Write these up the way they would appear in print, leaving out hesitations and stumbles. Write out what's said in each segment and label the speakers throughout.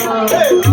Speaker 1: Hare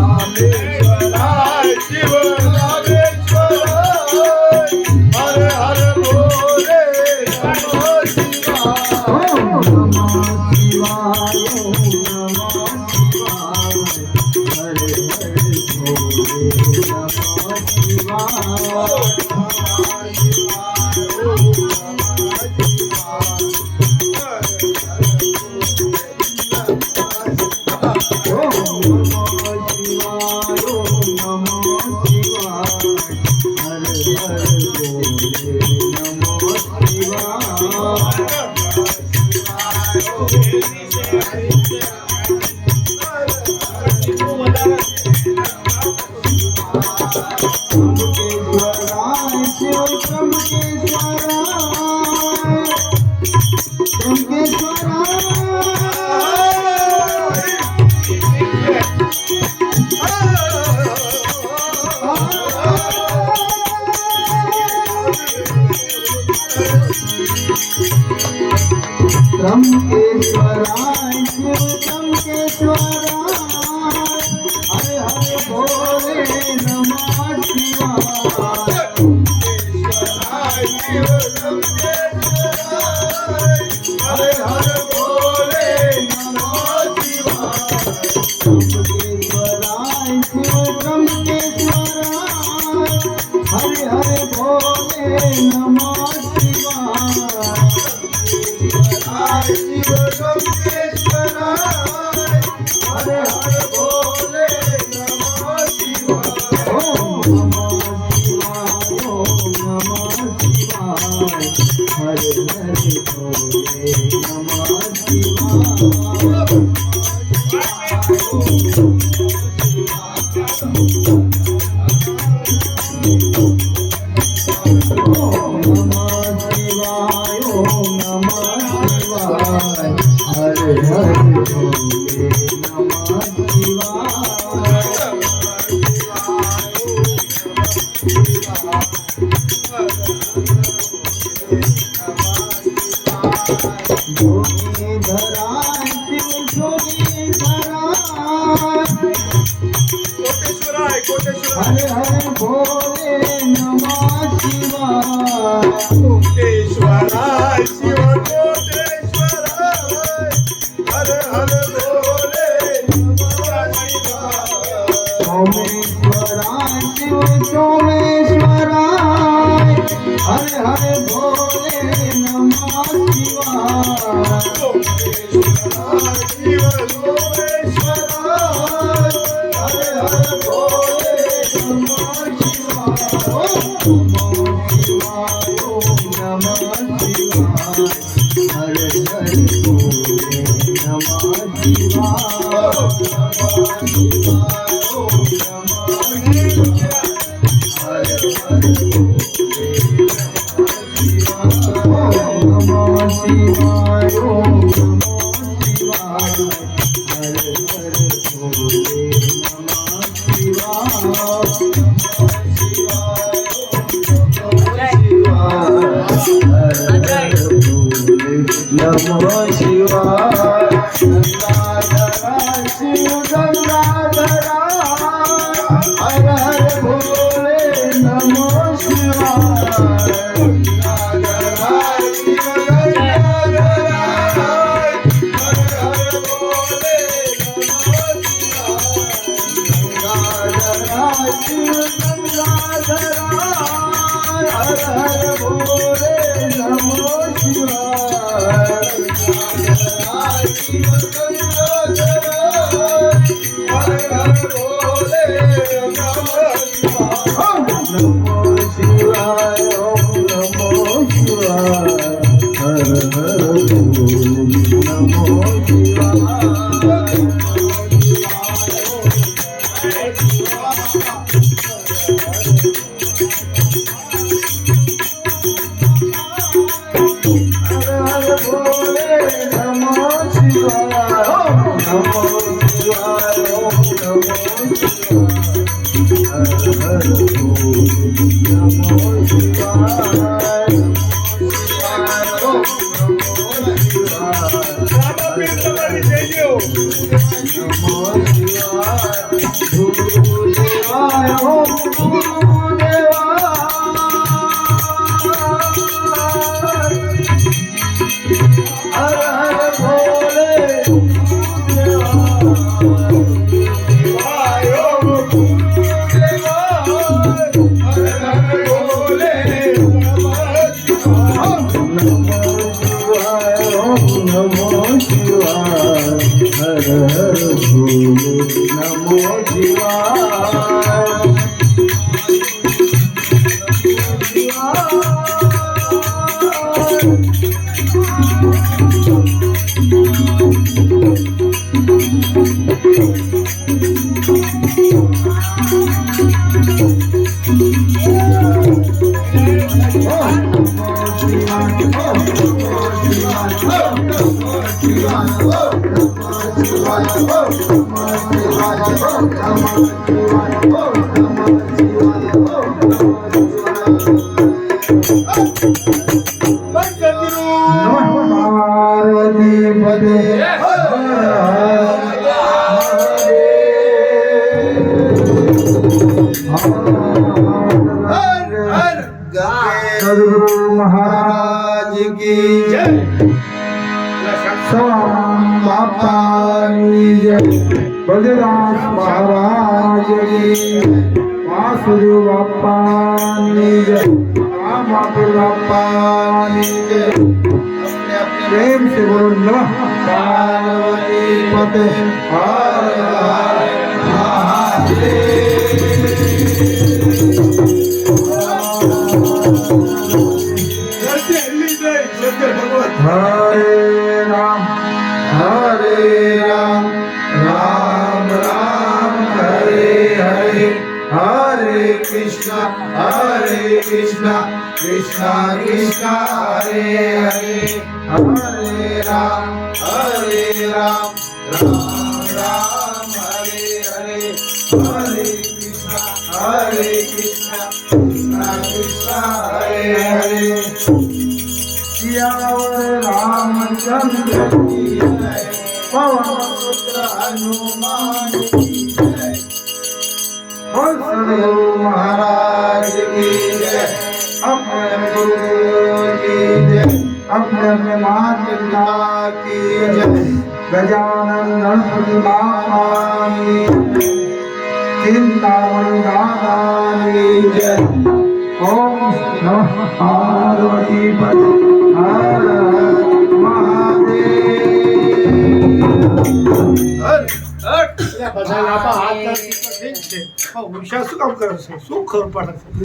Speaker 1: Hare Hare भोले नमः शिवाय कोटेश्वराय शिव कोटेश्वराय हरे हरे भोले नमः शिवाय सोमेश्वराय शिव सोमेश्वराय हरे हरे भोले नमः शिवाय सोमेश्वराय शिव सोमेश्वराय हरे हरे भोले नमः शिवाय गंगाधरा शिव गंगाधरा हर हर भोले नमः शिवाय गंगाधरा शिव गंगाधरा हर हर भोले नमः शिवाय गंगाधरा शिव गंगाधरा हर हर भोले नमः शिवाय पार्वती पदे सद्गुरु महाराज की जय स्वामी बापा की जय बलराम महाराज की वासुदेव बापा की जय रामापुर बापा की जय प्रेम से बोलो नमः पार्वती पते हर हर हरे राम राम राम हरे हरे हरे कृष्णा कृष्णा कृष्णा हरे हरे राम राम राम हरे हरे हरे कृष्णा कृष्णा कृष्णा हरे हरे सियावर रामचंद्र की जय पवन पुत्र हनुमान की जय बोल सद्गुरु महाराज की जय अपने गुरु की जय अपने माता पिता की जय गजानन गणपति बाबा की चिंतामणि दादा की जय ओम नमः पार्वती पते हर हर महादेव
Speaker 2: બધા લાપા હાથ ના ઠીક છે. ઉષા શું કામ કરે છે? શું ખબર પડે છે?